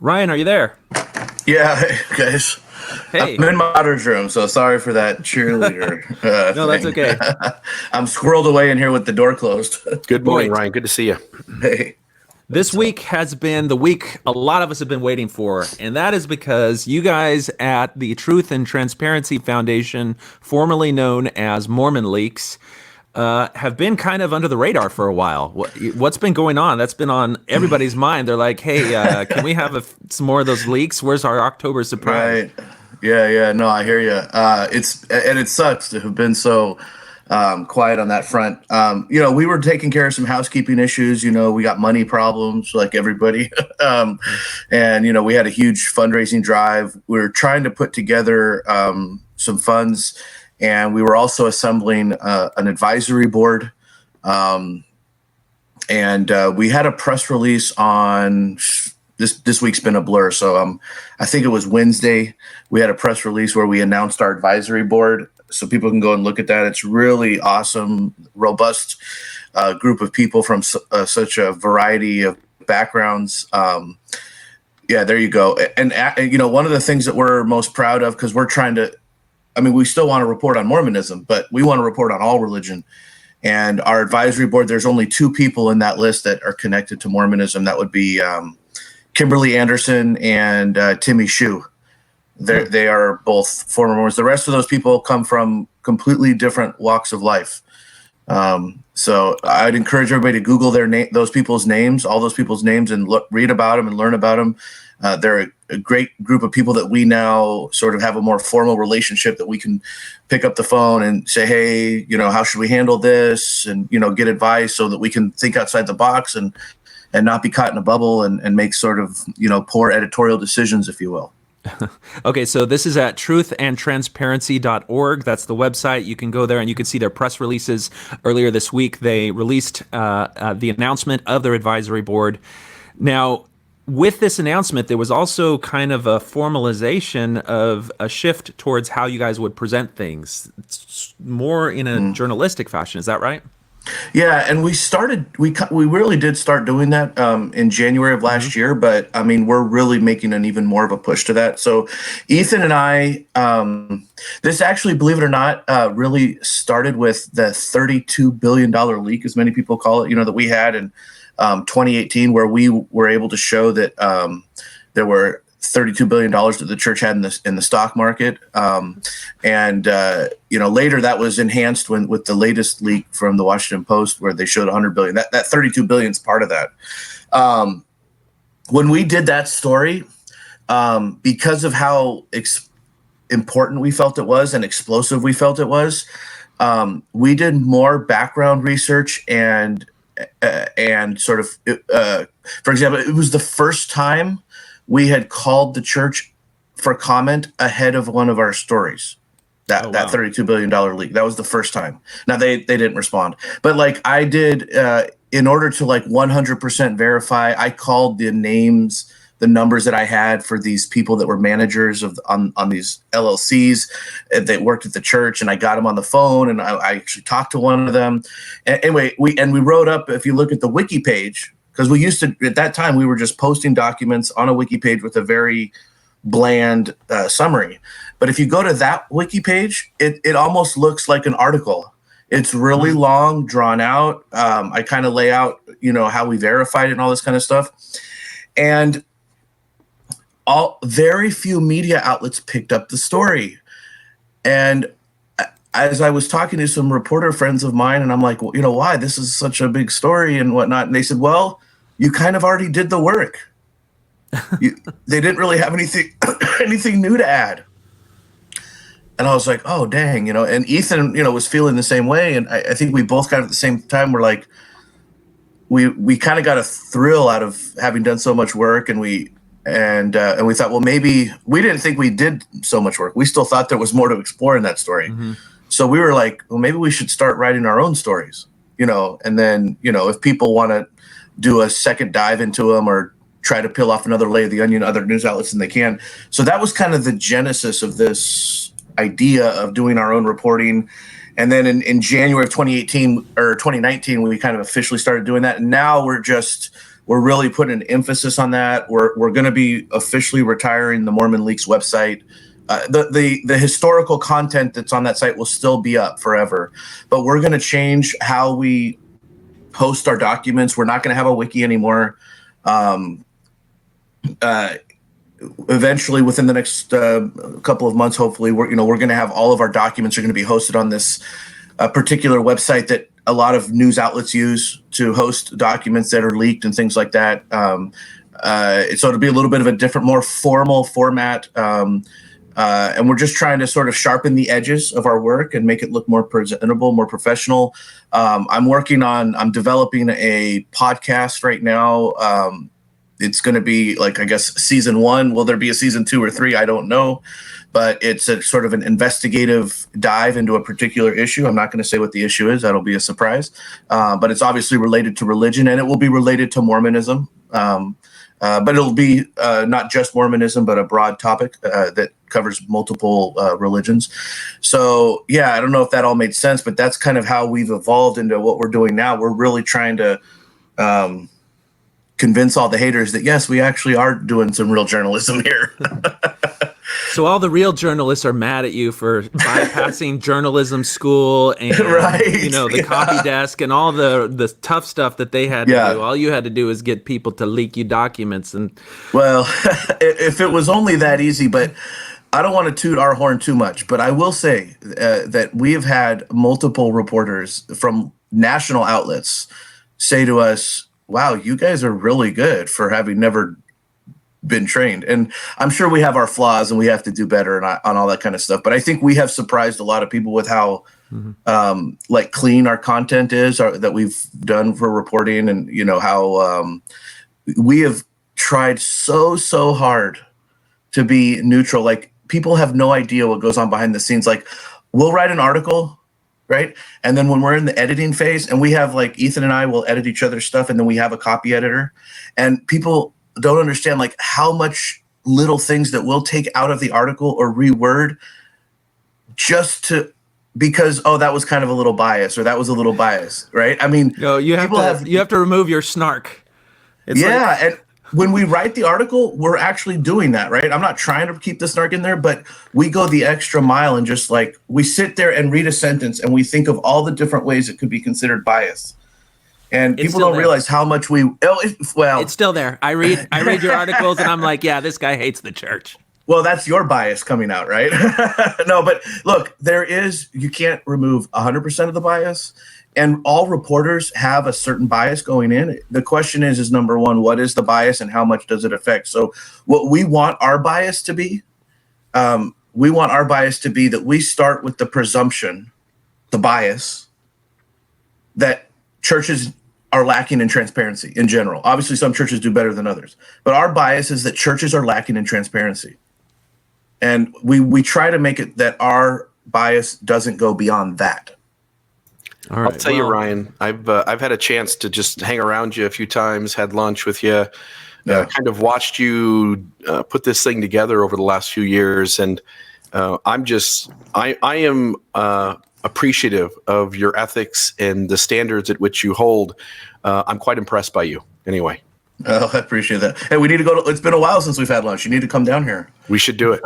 Ryan, are you there? Yeah, hey, guys. I'm Hey. in my daughter's room, so sorry for that cheerleader No, that's thing. okay. I'm squirreled away in here with the door closed. Good morning, Boy, Ryan. Good to see you. Hey, this what's up? week has been the week a lot of us have been waiting for, and that is because you guys at the Truth and Transparency Foundation, formerly known as Mormon Leaks, have been kind of under the radar for a while. What's been going on? That's been on everybody's mind. They're like, "Hey, can we have some more of those leaks? Where's our October surprise?" Right. Yeah. No, I hear you. It sucks to have been so quiet on that front. We were taking care of some housekeeping issues. We got money problems like everybody, and we had a huge fundraising drive. We were trying to put together some funds, and we were also assembling an advisory board. Um, and we had a press release on this week's been a blur. So I think it was Wednesday. We had a press release where we announced our advisory board, so people can go and look at that. It's really awesome, robust group of people from such a variety of backgrounds. Yeah, there you go. And one of the things that we're most proud of, because we're trying to, I mean, we still want to report on Mormonism, but we want to report on all religion. And our advisory board, there's only two people in that list that are connected to Mormonism. That would be Kimberly Anderson and Timmy Shue. They are both former Mormons. The rest of those people come from completely different walks of life. So I'd encourage everybody to Google those people's names, all those people's names, and read about them and learn about them. They're a great group of people that we now sort of have a more formal relationship, that we can pick up the phone and say, hey, how should we handle this? And, get advice so that we can think outside the box and not be caught in a bubble and make sort of, poor editorial decisions, if you will. Okay, so this is at truthandtransparency.org. That's the website. You can go there and you can see their press releases. Earlier this week, they released the announcement of their advisory board. Now, with this announcement, there was also kind of a formalization of a shift towards how you guys would present things. It's more in a journalistic fashion. Is that right? Yeah, and we really did start doing that in January of last year, but I mean, we're really making an even more of a push to that. So Ethan and I, this actually, believe it or not, really started with the $32 billion leak, as many people call it, that we had in 2018, where we were able to show that there were $32 billion that the church had in the stock market. Later that was enhanced with the latest leak from the Washington Post, where they showed 100 billion. That 32 billion is part of that. When we did that story, because of how important we felt it was and explosive we felt it was, we did more background research and sort of, for example, it was the first time we had called the church for comment ahead of one of our stories. That $32 billion leak. That was the first time. Now they didn't respond, but like I did, in order to 100% verify, I called the numbers that I had for these people that were managers on these LLCs that worked at the church, and I got them on the phone, and I actually talked to one of them. Anyway, we wrote up, if you look at the wiki page, because we used to, at that time, we were just posting documents on a wiki page with a very bland summary. But if you go to that wiki page, it almost looks like an article. It's really long, drawn out. I kind of lay out, how we verified it and all this kind of stuff. And very few media outlets picked up the story. And as I was talking to some reporter friends of mine, and I'm like, well, why? This is such a big story and whatnot. And they said, well, you kind of already did the work. They didn't really have anything new to add. And I was like, oh, dang, and Ethan, was feeling the same way. And I think we both got at the same time. We're like, we kind of got a thrill out of having done so much work. And we thought, well, maybe we didn't think we did so much work. We still thought there was more to explore in that story. Mm-hmm. So we were like, well, maybe we should start writing our own stories, and then, if people want to do a second dive into them or try to peel off another layer of the onion, other news outlets, than they can. So that was kind of the genesis of this idea of doing our own reporting. And then in January of 2018 or 2019, we kind of officially started doing that. And now we're just We're really putting an emphasis on that. We're going to be officially retiring the Mormon Leaks website. The historical content that's on that site will still be up forever, but we're going to change how we post our documents. We're not going to have a wiki anymore. Eventually, within the next couple of months, hopefully, we're going to have all of our documents are going to be hosted on this particular website that a lot of news outlets use to host documents that are leaked and things like that. So it'll be a little bit of a different, more formal format. And we're just trying to sort of sharpen the edges of our work and make it look more presentable, more professional. I'm developing a podcast right now. It's going to be like, I guess, season 1. Will there be a season 2 or 3? I don't know. But it's a sort of an investigative dive into a particular issue. I'm not going to say what the issue is. That'll be a surprise. But it's obviously related to religion, and it will be related to Mormonism. But it'll be not just Mormonism, but a broad topic that covers multiple religions. So, yeah, I don't know if that all made sense, but that's kind of how we've evolved into what we're doing now. We're really trying to convince all the haters that, yes, we actually are doing some real journalism here. So all the real journalists are mad at you for bypassing journalism school and right, the copy desk and all the tough stuff that they had to do. All you had to do is get people to leak you documents. And well, if it was only that easy, but I don't want to toot our horn too much, but I will say that we have had multiple reporters from national outlets say to us, wow, you guys are really good for having never been trained. And I'm sure we have our flaws and we have to do better and on all that kind of stuff. But I think we have surprised a lot of people with how like clean our content is that we've done for reporting, and how we have tried so hard to be neutral. Like, people have no idea what goes on behind the scenes. Like, we'll write an article, right? And then when we're in the editing phase, and we have, like, Ethan and I will edit each other's stuff, and then we have a copy editor, and people don't understand like how much little things that we'll take out of the article or reword just because that was kind of a little bias, or that was a little bias, right? I mean, you have to remove your snark. And when we write the article, we're actually doing that, right? I'm not trying to keep the snark in there, but we go the extra mile and just like we sit there and read a sentence and we think of all the different ways it could be considered bias. And people don't realize how much it's still there. I read your articles and I'm like, yeah, this guy hates the church. Well, that's your bias coming out, right? No, but look, you can't remove 100% of the bias, and all reporters have a certain bias going in. The question is number one, what is the bias and how much does it affect? So what we want our bias to be, that we start with the presumption, the bias, that churches are lacking in transparency in general. Obviously, some churches do better than others, but our bias is that churches are lacking in transparency. And we try to make it that our bias doesn't go beyond that. All right. I'll tell you, Ryan, I've had a chance to just hang around you a few times, had lunch with you, kind of watched you put this thing together over the last few years. And I am appreciative of your ethics and the standards at which you hold. I'm quite impressed by you anyway. Oh, I appreciate that. Hey, we need to go it's been a while since we've had lunch. You need to come down here. We should do it.